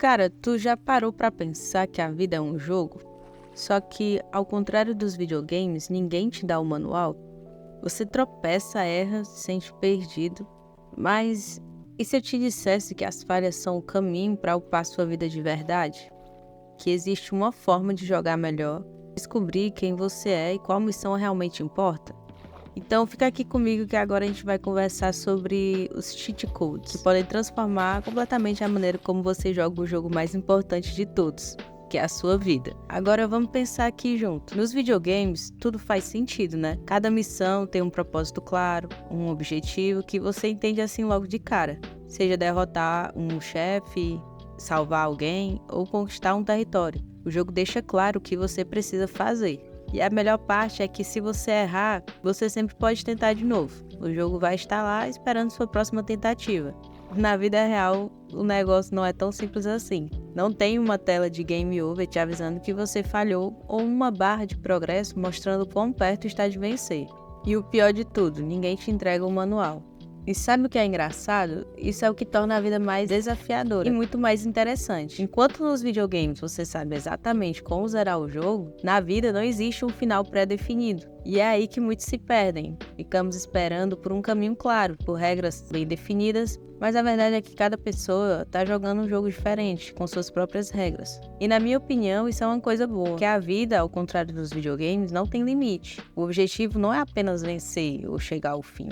Cara, tu já parou pra pensar que a vida é um jogo? Só que, ao contrário dos videogames, ninguém te dá o manual. Você tropeça, erra, se sente perdido. Mas e se eu te dissesse que as falhas são o caminho para upar sua vida de verdade? Que existe uma forma de jogar melhor, descobrir quem você é e qual missão realmente importa? Então fica aqui comigo que agora a gente vai conversar sobre os cheat codes, que podem transformar completamente a maneira como você joga o jogo mais importante de todos, que é a sua vida. Agora vamos pensar aqui junto. Nos videogames, tudo faz sentido, né? Cada missão tem um propósito claro, um objetivo que você entende assim logo de cara. Seja derrotar um chefe, salvar alguém ou conquistar um território. O jogo deixa claro o que você precisa fazer. E a melhor parte é que se você errar, você sempre pode tentar de novo. O jogo vai estar lá esperando sua próxima tentativa. Na vida real, o negócio não é tão simples assim. Não tem uma tela de game over te avisando que você falhou ou uma barra de progresso mostrando quão perto está de vencer. E o pior de tudo, ninguém te entrega um manual. E sabe o que é engraçado? Isso é o que torna a vida mais desafiadora e muito mais interessante. Enquanto nos videogames você sabe exatamente como zerar o jogo, na vida não existe um final pré-definido. E é aí que muitos se perdem. Ficamos esperando por um caminho claro, por regras bem definidas, mas a verdade é que cada pessoa está jogando um jogo diferente, com suas próprias regras. E na minha opinião, isso é uma coisa boa, que a vida, ao contrário dos videogames, não tem limite. O objetivo não é apenas vencer ou chegar ao fim,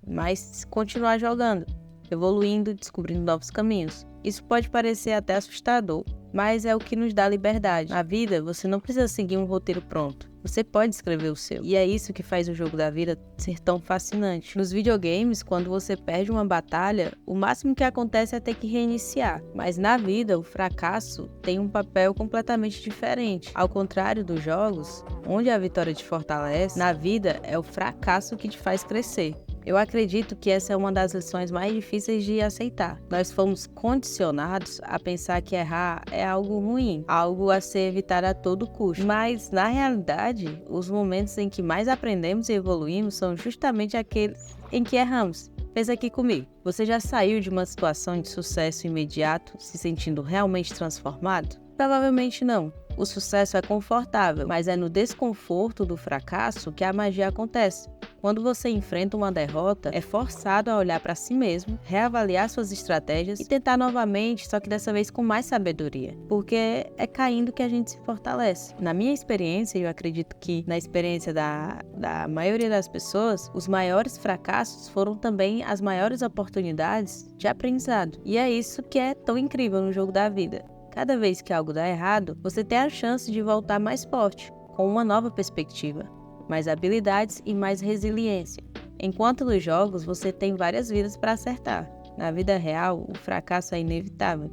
mas continuar jogando, evoluindo, descobrindo novos caminhos. Isso pode parecer até assustador, mas é o que nos dá liberdade. Na vida, você não precisa seguir um roteiro pronto. Você pode escrever o seu. E é isso que faz o jogo da vida ser tão fascinante. Nos videogames, quando você perde uma batalha, o máximo que acontece é ter que reiniciar. Mas na vida, o fracasso tem um papel completamente diferente. Ao contrário dos jogos, onde a vitória te fortalece, na vida é o fracasso que te faz crescer. Eu acredito que essa é uma das lições mais difíceis de aceitar. Nós fomos condicionados a pensar que errar é algo ruim, algo a ser evitado a todo custo. Mas, na realidade, os momentos em que mais aprendemos e evoluímos são justamente aqueles em que erramos. Pensa aqui comigo. Você já saiu de uma situação de sucesso imediato se sentindo realmente transformado? Provavelmente não. O sucesso é confortável, mas é no desconforto do fracasso que a magia acontece. Quando você enfrenta uma derrota, é forçado a olhar para si mesmo, reavaliar suas estratégias e tentar novamente, só que dessa vez com mais sabedoria, porque é caindo que a gente se fortalece. Na minha experiência, eu acredito que na experiência da maioria das pessoas, os maiores fracassos foram também as maiores oportunidades de aprendizado. E é isso que é tão incrível no jogo da vida. Cada vez que algo dá errado, você tem a chance de voltar mais forte, com uma nova perspectiva, mais habilidades e mais resiliência. Enquanto nos jogos você tem várias vidas para acertar. Na vida real, o fracasso é inevitável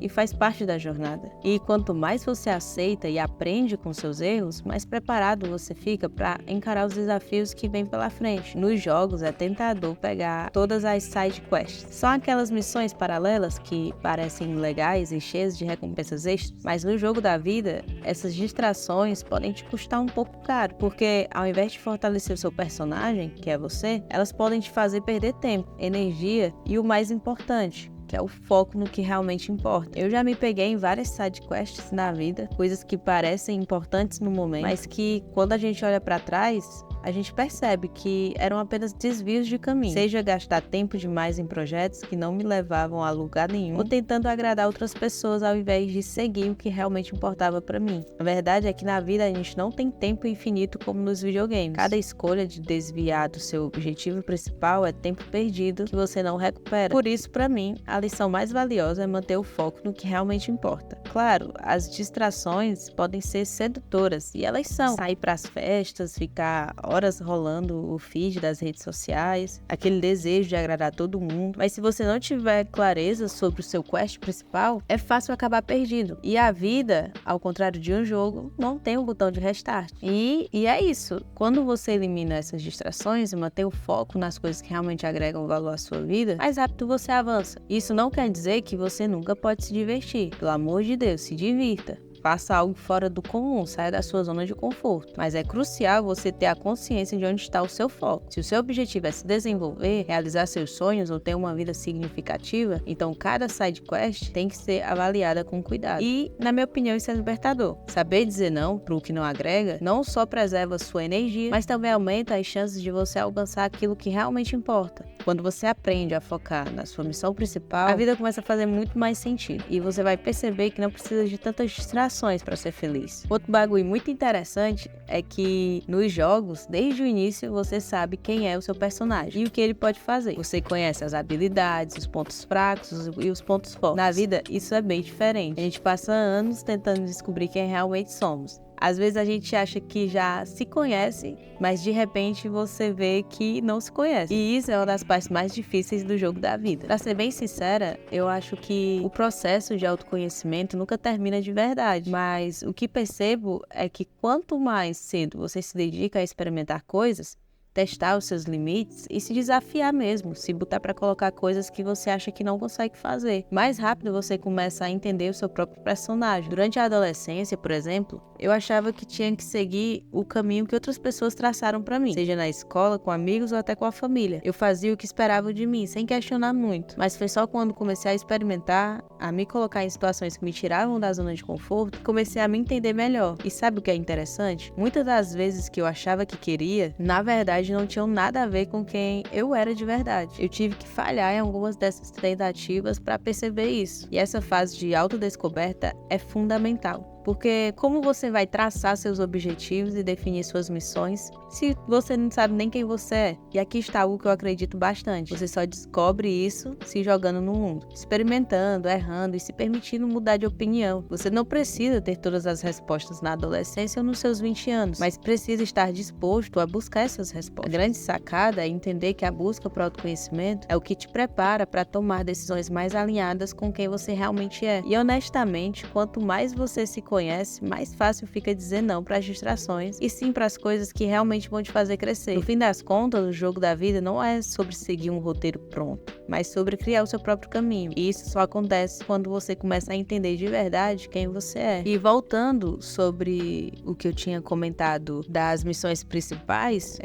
e faz parte da jornada. E quanto mais você aceita e aprende com seus erros, mais preparado você fica para encarar os desafios que vêm pela frente. Nos jogos é tentador pegar todas as side quests. São aquelas missões paralelas que parecem legais e cheias de recompensas extras, mas no jogo da vida, essas distrações podem te custar um pouco caro, porque ao invés de fortalecer o seu personagem, que é você, elas podem te fazer perder tempo, energia e o mais importante, que é o foco no que realmente importa. Eu já me peguei em várias sidequests na vida, coisas que parecem importantes no momento, mas que quando a gente olha para trás, a gente percebe que eram apenas desvios de caminho. Seja gastar tempo demais em projetos que não me levavam a lugar nenhum, ou tentando agradar outras pessoas ao invés de seguir o que realmente importava para mim. A verdade é que na vida a gente não tem tempo infinito como nos videogames. Cada escolha de desviar do seu objetivo principal é tempo perdido que você não recupera. Por isso, para mim, a lição mais valiosa é manter o foco no que realmente importa. Claro, as distrações podem ser sedutoras, e elas são. Sair para as festas, ficar horas rolando o feed das redes sociais, aquele desejo de agradar todo mundo. Mas se você não tiver clareza sobre o seu quest principal, é fácil acabar perdido. E a vida, ao contrário de um jogo, não tem um botão de restart. E é isso. Quando você elimina essas distrações e mantém o foco nas coisas que realmente agregam valor à sua vida, mais rápido você avança. Isso não quer dizer que você nunca pode se divertir. Pelo amor de Deus, se divirta. Faça algo fora do comum, saia da sua zona de conforto. Mas é crucial você ter a consciência de onde está o seu foco. Se o seu objetivo é se desenvolver, realizar seus sonhos ou ter uma vida significativa, então cada side quest tem que ser avaliada com cuidado. E, na minha opinião, isso é libertador. Saber dizer não para o que não agrega não só preserva sua energia, mas também aumenta as chances de você alcançar aquilo que realmente importa. Quando você aprende a focar na sua missão principal, a vida começa a fazer muito mais sentido e você vai perceber que não precisa de tantas distrações para ser feliz. Outro bagulho muito interessante é que nos jogos, desde o início, você sabe quem é o seu personagem e o que ele pode fazer. Você conhece as habilidades, os pontos fracos e os pontos fortes. Na vida, isso é bem diferente. A gente passa anos tentando descobrir quem realmente somos. Às vezes a gente acha que já se conhece, mas de repente você vê que não se conhece. E isso é uma das partes mais difíceis do jogo da vida. Pra ser bem sincera, eu acho que o processo de autoconhecimento nunca termina de verdade. Mas o que percebo é que quanto mais cedo você se dedica a experimentar coisas, testar os seus limites e se desafiar mesmo, se botar para colocar coisas que você acha que não consegue fazer. Mais rápido você começa a entender o seu próprio personagem. Durante a adolescência, por exemplo, eu achava que tinha que seguir o caminho que outras pessoas traçaram para mim, seja na escola, com amigos ou até com a família. Eu fazia o que esperavam de mim, sem questionar muito, mas foi só quando comecei a experimentar, a me colocar em situações que me tiravam da zona de conforto, que comecei a me entender melhor. E sabe o que é interessante? Muitas das vezes que eu achava que queria, na verdade não tinham nada a ver com quem eu era de verdade. Eu tive que falhar em algumas dessas tentativas para perceber isso. E essa fase de autodescoberta é fundamental. Porque como você vai traçar seus objetivos e definir suas missões se você não sabe nem quem você é? E aqui está algo que eu acredito bastante. Você só descobre isso se jogando no mundo, experimentando, errando e se permitindo mudar de opinião. Você não precisa ter todas as respostas na adolescência ou nos seus 20 anos, mas precisa estar disposto a buscar essas respostas. A grande sacada é entender que a busca por autoconhecimento é o que te prepara para tomar decisões mais alinhadas com quem você realmente é. E honestamente, quanto mais você se conhece, mais fácil fica dizer não para as distrações e sim para as coisas que realmente vão te fazer crescer. No fim das contas, o jogo da vida não é sobre seguir um roteiro pronto, mas sobre criar o seu próprio caminho. E isso só acontece quando você começa a entender de verdade quem você é. E voltando sobre o que eu tinha comentado das missões principais,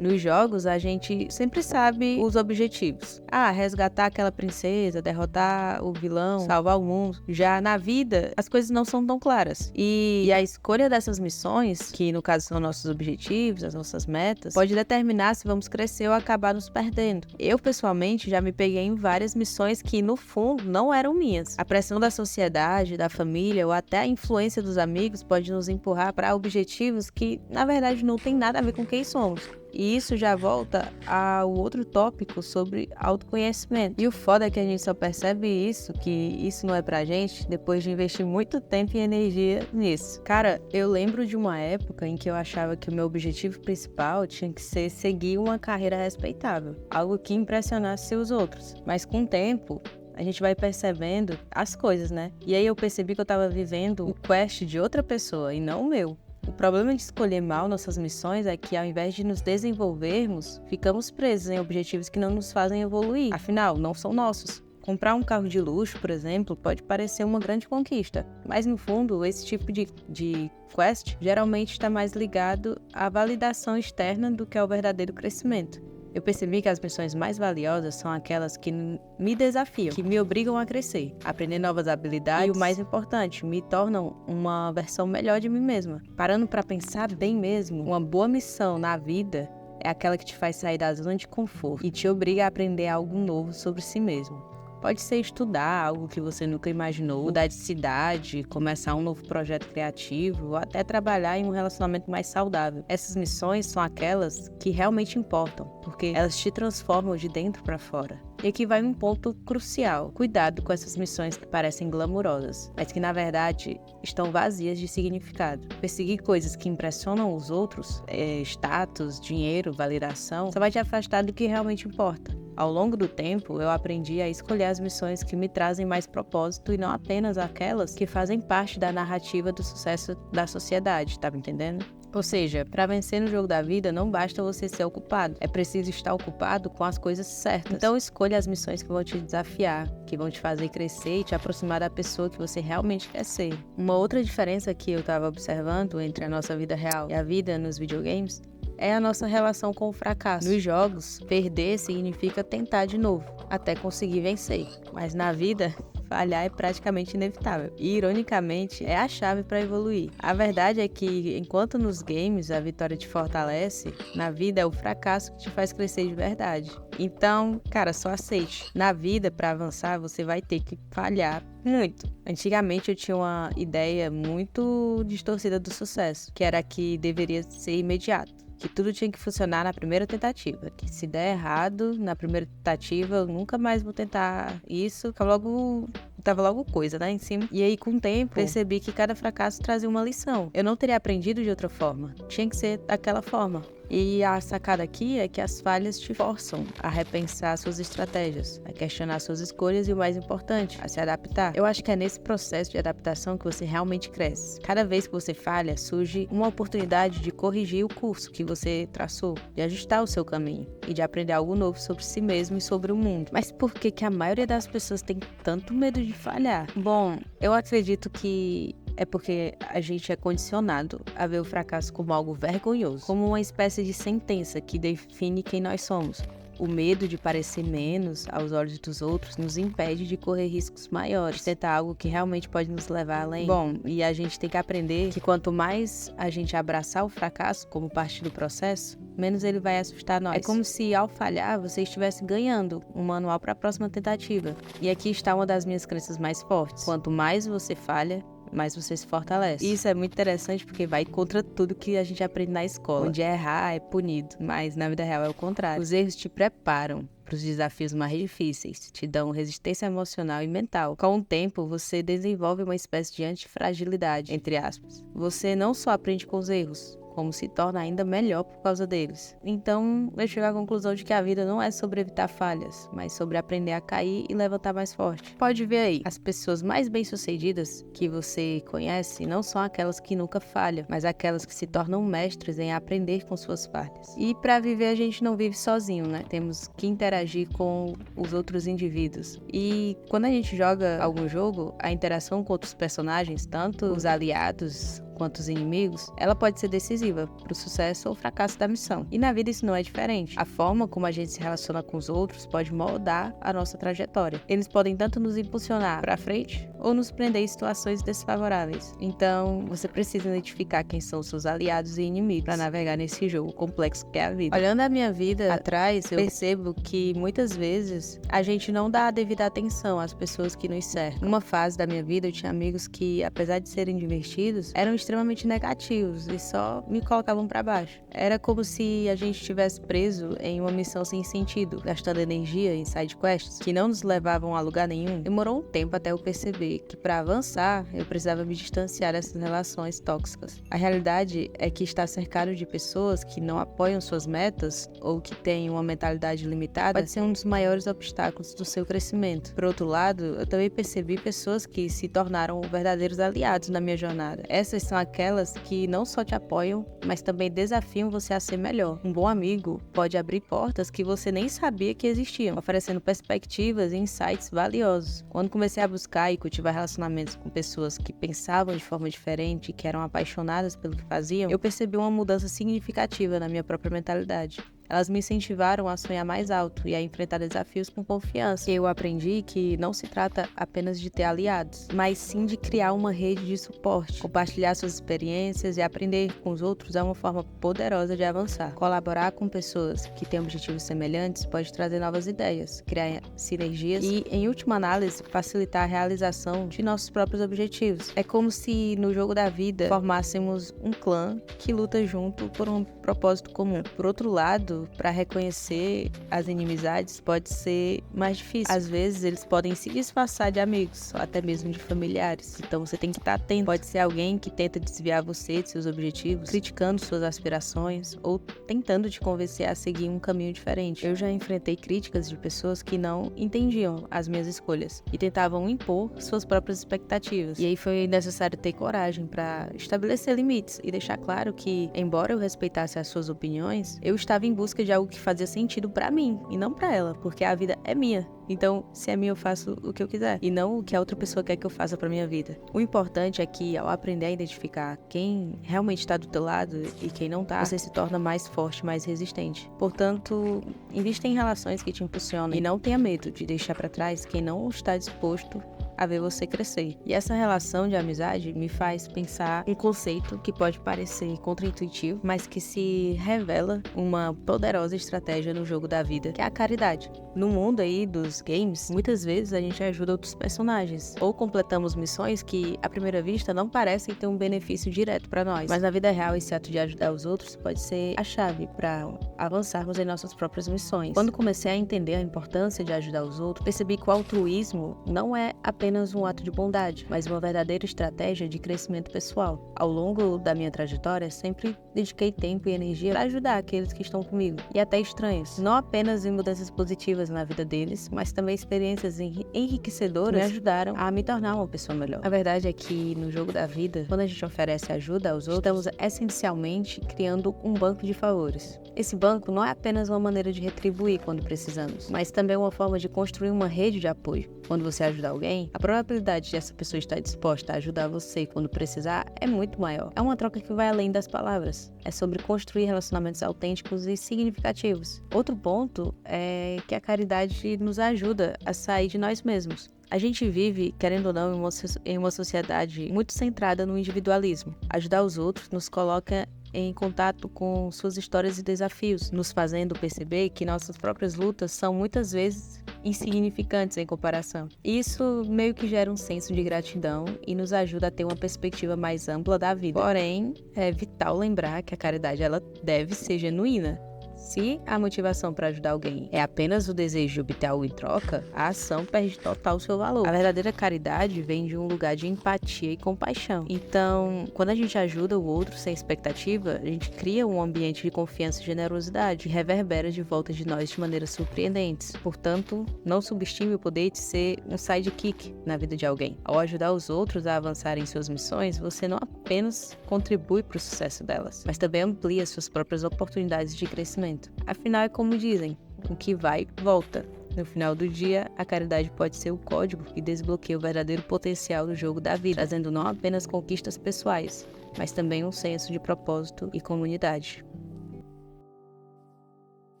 nos jogos a gente sempre sabe os objetivos. Resgatar aquela princesa, derrotar o vilão, salvar o mundo. Já na vida, as coisas não são tão claras. E a escolha dessas missões, que no caso são nossos objetivos, as nossas metas, pode determinar se vamos crescer ou acabar nos perdendo. Eu, pessoalmente, já me peguei em várias missões que, no fundo, não eram minhas. A pressão da sociedade, da família ou até a influência dos amigos pode nos empurrar para objetivos que, na verdade, não tem nada a ver com quem somos. E isso já volta ao outro tópico sobre autoconhecimento. E o foda é que a gente só percebe isso, que isso não é pra gente, depois de investir muito tempo e energia nisso. Cara, eu lembro de uma época em que eu achava que o meu objetivo principal tinha que ser seguir uma carreira respeitável, algo que impressionasse os outros. Mas com o tempo, a gente vai percebendo as coisas, né? E aí eu percebi que eu tava vivendo o quest de outra pessoa e não o meu. O problema de escolher mal nossas missões é que, ao invés de nos desenvolvermos, ficamos presos em objetivos que não nos fazem evoluir. Afinal, não são nossos. Comprar um carro de luxo, por exemplo, pode parecer uma grande conquista, mas no fundo, esse tipo de quest geralmente está mais ligado à validação externa do que ao verdadeiro crescimento. Eu percebi que as missões mais valiosas são aquelas que me desafiam, que me obrigam a crescer, aprender novas habilidades e, o mais importante, me tornam uma versão melhor de mim mesma. Parando para pensar bem mesmo, uma boa missão na vida é aquela que te faz sair da zona de conforto e te obriga a aprender algo novo sobre si mesmo. Pode ser estudar algo que você nunca imaginou, mudar de cidade, começar um novo projeto criativo ou até trabalhar em um relacionamento mais saudável. Essas missões são aquelas que realmente importam, porque elas te transformam de dentro para fora. E aqui vai um ponto crucial. Cuidado com essas missões que parecem glamourosas, mas que na verdade estão vazias de significado. Perseguir coisas que impressionam os outros, status, dinheiro, validação, só vai te afastar do que realmente importa. Ao longo do tempo, eu aprendi a escolher as missões que me trazem mais propósito e não apenas aquelas que fazem parte da narrativa do sucesso da sociedade, tá me entendendo? Ou seja, para vencer no jogo da vida, não basta você ser ocupado, é preciso estar ocupado com as coisas certas. Então escolha as missões que vão te desafiar, que vão te fazer crescer e te aproximar da pessoa que você realmente quer ser. Uma outra diferença que eu estava observando entre a nossa vida real e a vida nos videogames é a nossa relação com o fracasso. Nos jogos, perder significa tentar de novo, até conseguir vencer. Mas na vida, falhar é praticamente inevitável. E, ironicamente, é a chave para evoluir. A verdade é que, enquanto nos games a vitória te fortalece, na vida é o fracasso que te faz crescer de verdade. Então, cara, só aceite. Na vida, para avançar, você vai ter que falhar muito. Antigamente eu tinha uma ideia muito distorcida do sucesso, que era que deveria ser imediato, que tudo tinha que funcionar na primeira tentativa, que se der errado na primeira tentativa eu nunca mais vou tentar isso, tava logo coisa, né, em cima. E aí, com o tempo, percebi que cada fracasso trazia uma lição. Eu não teria aprendido de outra forma, tinha que ser daquela forma. E a sacada aqui é que as falhas te forçam a repensar suas estratégias, a questionar suas escolhas e, o mais importante, a se adaptar. Eu acho que é nesse processo de adaptação que você realmente cresce. Cada vez que você falha, surge uma oportunidade de corrigir o curso que você traçou, de ajustar o seu caminho e de aprender algo novo sobre si mesmo e sobre o mundo. Mas por que a maioria das pessoas tem tanto medo de falhar? Bom, eu acredito que é porque a gente é condicionado a ver o fracasso como algo vergonhoso, como uma espécie de sentença que define quem nós somos. O medo de parecer menos aos olhos dos outros nos impede de correr riscos maiores, de tentar algo que realmente pode nos levar além. Bom, e a gente tem que aprender que quanto mais a gente abraçar o fracasso como parte do processo, menos ele vai assustar nós. É como se, ao falhar, você estivesse ganhando um manual para a próxima tentativa. E aqui está uma das minhas crenças mais fortes. Quanto mais você falha, mais você se fortalece. E isso é muito interessante porque vai contra tudo que a gente aprende na escola, onde errar é punido, mas na vida real é o contrário. Os erros te preparam para os desafios mais difíceis, te dão resistência emocional e mental. Com o tempo, você desenvolve uma espécie de antifragilidade, entre aspas. Você não só aprende com os erros, como se torna ainda melhor por causa deles. Então, eu chego à conclusão de que a vida não é sobre evitar falhas, mas sobre aprender a cair e levantar mais forte. Pode ver aí, as pessoas mais bem-sucedidas que você conhece não são aquelas que nunca falham, mas aquelas que se tornam mestres em aprender com suas falhas. E para viver a gente não vive sozinho, né? Temos que interagir com os outros indivíduos. E quando a gente joga algum jogo, a interação com outros personagens, tanto os aliados quanto os inimigos, ela pode ser decisiva para o sucesso ou fracasso da missão. E na vida isso não é diferente. A forma como a gente se relaciona com os outros pode moldar a nossa trajetória. Eles podem tanto nos impulsionar para frente ou nos prender em situações desfavoráveis. Então, você precisa identificar quem são seus aliados e inimigos para navegar nesse jogo complexo que é a vida. Olhando a minha vida atrás, eu percebo que muitas vezes a gente não dá a devida atenção às pessoas que nos cercam. Numa fase da minha vida, eu tinha amigos que, apesar de serem divertidos, eram extremamente negativos e só me colocavam para baixo. Era como se a gente estivesse preso em uma missão sem sentido, gastando energia em side quests que não nos levavam a lugar nenhum. Demorou um tempo até eu perceber que para avançar eu precisava me distanciar dessas relações tóxicas. A realidade é que estar cercado de pessoas que não apoiam suas metas ou que têm uma mentalidade limitada pode ser um dos maiores obstáculos do seu crescimento. Por outro lado, eu também percebi pessoas que se tornaram verdadeiros aliados na minha jornada. Essas são aquelas que não só te apoiam, mas também desafiam você a ser melhor. Um bom amigo pode abrir portas que você nem sabia que existiam, oferecendo perspectivas e insights valiosos. Quando comecei a buscar e cultivar relacionamentos com pessoas que pensavam de forma diferente e que eram apaixonadas pelo que faziam, eu percebi uma mudança significativa na minha própria mentalidade. Elas me incentivaram a sonhar mais alto e a enfrentar desafios com confiança. Eu aprendi que não se trata apenas de ter aliados, mas sim de criar uma rede de suporte. Compartilhar suas experiências e aprender com os outros é uma forma poderosa de avançar. Colaborar com pessoas que têm objetivos semelhantes pode trazer novas ideias, criar sinergias e, em última análise, facilitar a realização de nossos próprios objetivos. É como se, no jogo da vida, formássemos um clã que luta junto por um propósito comum. Por outro lado, treinado para reconhecer as inimizades pode ser mais difícil. Às vezes eles podem se disfarçar de amigos, ou até mesmo de familiares. Então você tem que estar atento. Pode ser alguém que tenta desviar você de seus objetivos, criticando suas aspirações ou tentando te convencer a seguir um caminho diferente. Eu já enfrentei críticas de pessoas que não entendiam as minhas escolhas e tentavam impor suas próprias expectativas. E aí foi necessário ter coragem para estabelecer limites e deixar claro que, embora eu respeitasse as suas opiniões, eu estava em busca de algo que fazia sentido para mim e não para ela, porque a vida é minha. Então, se é minha, eu faço o que eu quiser e não o que a outra pessoa quer que eu faça pra minha vida. O importante é que, ao aprender a identificar quem realmente está do teu lado e quem não tá, você se torna mais forte, mais resistente. Portanto, invista em relações que te impulsionam e não tenha medo de deixar pra trás quem não está disposto a ver você crescer. E essa relação de amizade me faz pensar um conceito que pode parecer contraintuitivo, mas que se revela uma poderosa estratégia no jogo da vida, que é a caridade. No mundo aí dos games, muitas vezes a gente ajuda outros personagens, ou completamos missões que, à primeira vista, não parecem ter um benefício direto para nós, mas na vida real esse ato de ajudar os outros pode ser a chave para avançarmos em nossas próprias missões. Quando comecei a entender a importância de ajudar os outros, percebi que o altruísmo não é apenas um ato de bondade, mas uma verdadeira estratégia de crescimento pessoal. Ao longo da minha trajetória, sempre dediquei tempo e energia para ajudar aqueles que estão comigo, e até estranhos, não apenas em mudanças positivas na vida deles, mas também experiências enriquecedoras me ajudaram a me tornar uma pessoa melhor. A verdade é que no jogo da vida, quando a gente oferece ajuda aos outros, estamos essencialmente criando um banco de favores. Esse banco não é apenas uma maneira de retribuir quando precisamos, mas também uma forma de construir uma rede de apoio. Quando você ajuda alguém, a probabilidade de essa pessoa estar disposta a ajudar você quando precisar é muito maior. É uma troca que vai além das palavras. É sobre construir relacionamentos autênticos e significativos. Outro ponto é que a caridade nos ajuda a sair de nós mesmos. A gente vive, querendo ou não, em uma sociedade muito centrada no individualismo. Ajudar os outros nos coloca em contato com suas histórias e desafios, nos fazendo perceber que nossas próprias lutas são muitas vezes insignificantes em comparação. Isso meio que gera um senso de gratidão e nos ajuda a ter uma perspectiva mais ampla da vida. Porém, é vital lembrar que a caridade ela deve ser genuína. Se a motivação para ajudar alguém é apenas o desejo de obter algo em troca, a ação perde total seu valor. A verdadeira caridade vem de um lugar de empatia e compaixão. Então, quando a gente ajuda o outro sem expectativa, a gente cria um ambiente de confiança e generosidade que reverbera de volta de nós de maneiras surpreendentes. Portanto, não subestime o poder de ser um sidekick na vida de alguém. Ao ajudar os outros a avançarem em suas missões, você não apenas contribui para o sucesso delas, mas também amplia suas próprias oportunidades de crescimento. Afinal, é como dizem, o que vai, volta. No final do dia, a caridade pode ser o código que desbloqueia o verdadeiro potencial do jogo da vida, trazendo não apenas conquistas pessoais, mas também um senso de propósito e comunidade.